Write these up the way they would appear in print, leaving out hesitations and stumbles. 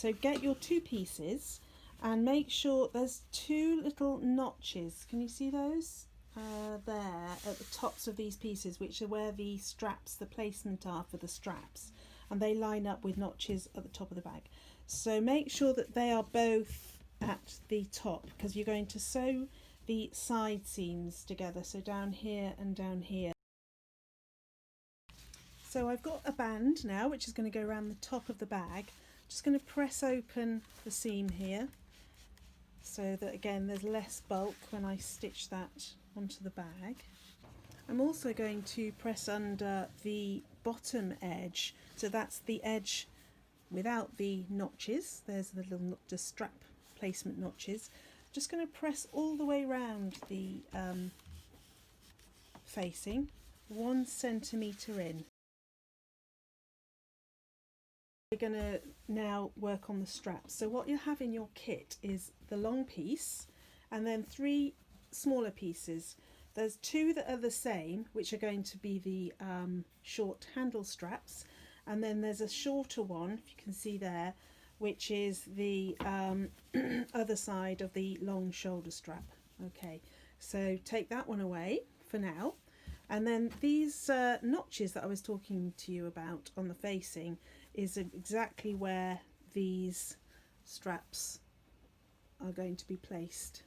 So get your two pieces and make sure there's two little notches. Can you see those? There at the tops of these pieces, which are where the straps, the placement are for the straps, and they line up with notches at the top of the bag. So make sure that they are both at the top, because you're going to sew the side seams together, so down here and down here. So I've got a band now which is going to go around the top of the bag. Just going to press open the seam here so that again there's less bulk when I stitch that onto the bag. I'm also going to press under the bottom edge, so that's the edge without the notches. There's the little strap placement notches. Just going to press all the way around the facing, 1 centimetre in. We're going to now work on the straps. So what you have in your kit is the long piece and then 3 smaller pieces. There's 2 that are the same, which are going to be the short handle straps, and then there's a shorter one, if you can see there, which is the other side of the long shoulder strap. Okay, so take that one away for now, and then these notches that I was talking to you about on the facing is exactly where these straps are going to be placed.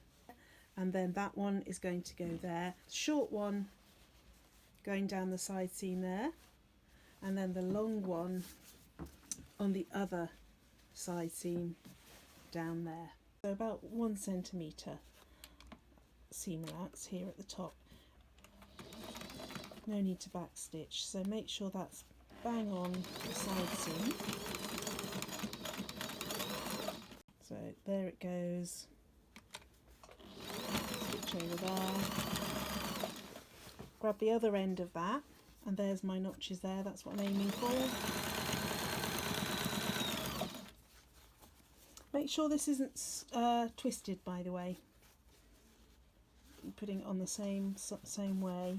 And then that one is going to go there, short one going down the side seam there, and then the long one on the other side seam down there. So about 1 centimetre seam allowance here at the top. No need to back stitch, so make sure that's bang on the side seam. So there it goes. Over there, grab the other end of that, and there's my notches there. That's what I'm aiming for. Make sure this isn't twisted, by the way. I'm putting it on the same way.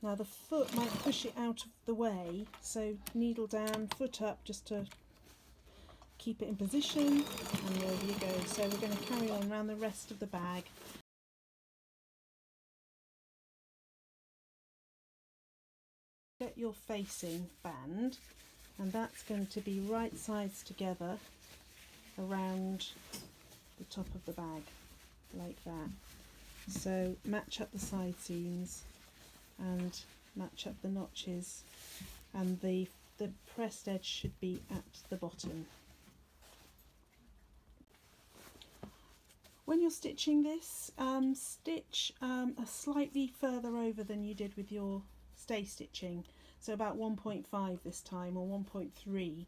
Now the foot might push it out of the way, so needle down, foot up, just to keep it in position, and there you go. So we're going to carry on around the rest of the bag. Get your facing band, and that's going to be right sides together around the top of the bag, like that. So match up the side seams and match up the notches, and the pressed edge should be at the bottom. When you're stitching this, stitch slightly further over than you did with your stay stitching, so about 1.5 this time, or 1.3,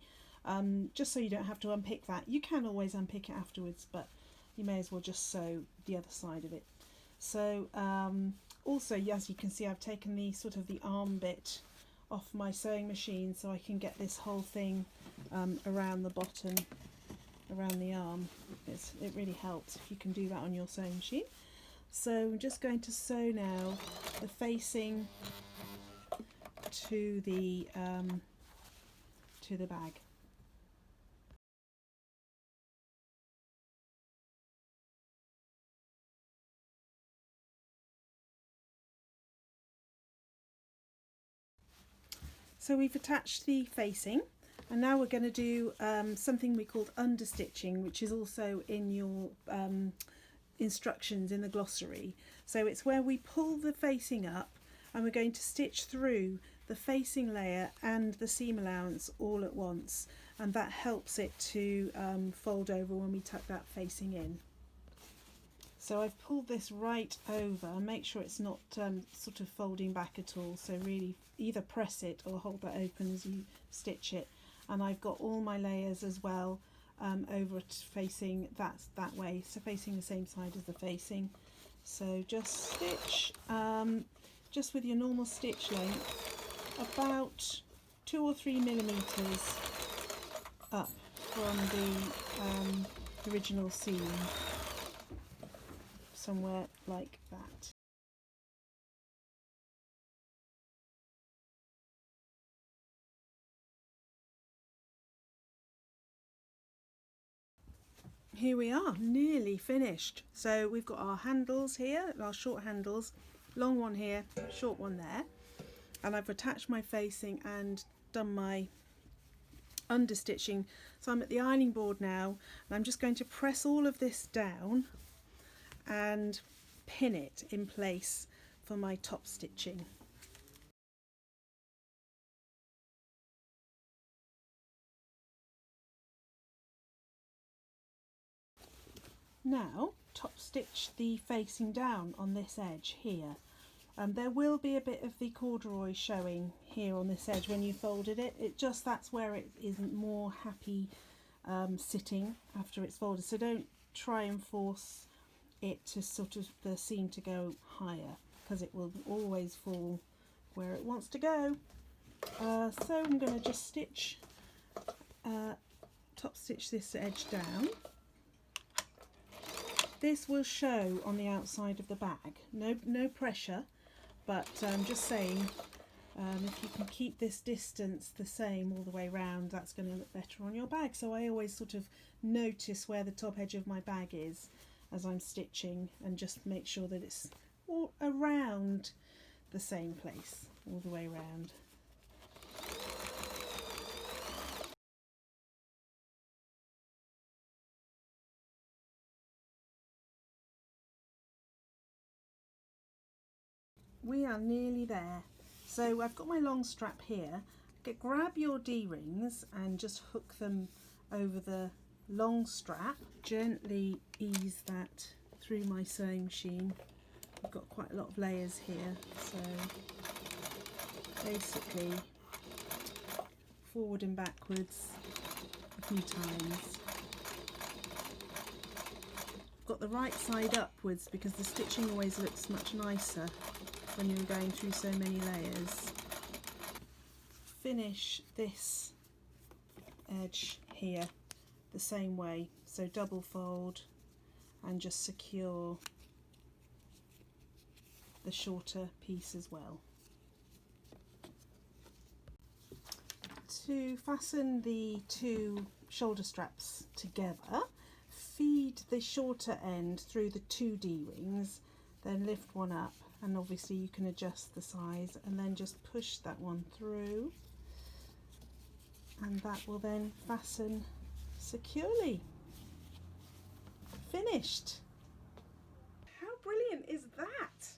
just so you don't have to unpick that. You can always unpick it afterwards, but you may as well just sew the other side of it. So also, as you can see, I've taken the sort of the arm bit off my sewing machine so I can get this whole thing around the bottom, around the arm. It really helps if you can do that on your sewing machine. So I'm just going to sew now the facing to the bag. So we've attached the facing, and now we're going to do something we called understitching, which is also in your instructions in the glossary. So it's where we pull the facing up and we're going to stitch through the facing layer and the seam allowance all at once, and that helps it to fold over when we tuck that facing in. So I've pulled this right over, and make sure it's not sort of folding back at all, so really either press it or hold that open as you stitch it. And I've got all my layers as well over facing that way, so facing the same side as the facing. So just stitch just with your normal stitch length about 2 or 3 millimeters up from the original seam, somewhere like that. Here we are, nearly finished. So we've got our handles here, our short handles, long one here, short one there, and I've attached my facing and done my understitching. So I'm at the ironing board now, and I'm just going to press all of this down and pin it in place for my top stitching. Now top stitch the facing down on this edge here. There will be a bit of the corduroy showing here on this edge when you folded it. That's where it isn't more happy sitting after it's folded. So don't try and force it to sort of the seam to go higher, because it will always fall where it wants to go. So I'm going to just stitch, top stitch this edge down. This will show on the outside of the bag. No pressure, but I'm just saying, if you can keep this distance the same all the way around, that's going to look better on your bag. So I always sort of notice where the top edge of my bag is as I'm stitching, and just make sure that it's all around the same place all the way around. We are nearly there. So I've got my long strap here. Grab your D-rings and just hook them over the long strap. Gently ease that through my sewing machine. I've got quite a lot of layers here, so basically forward and backwards a few times. I've got the right side upwards because the stitching always looks much nicer when you're going through so many layers. Finish this edge here the same way, so double fold and just secure the shorter piece as well. To fasten the two shoulder straps together, feed the shorter end through the two D-rings, then lift one up, and obviously you can adjust the size, and then just push that one through, and that will then fasten securely. Finished! How brilliant is that?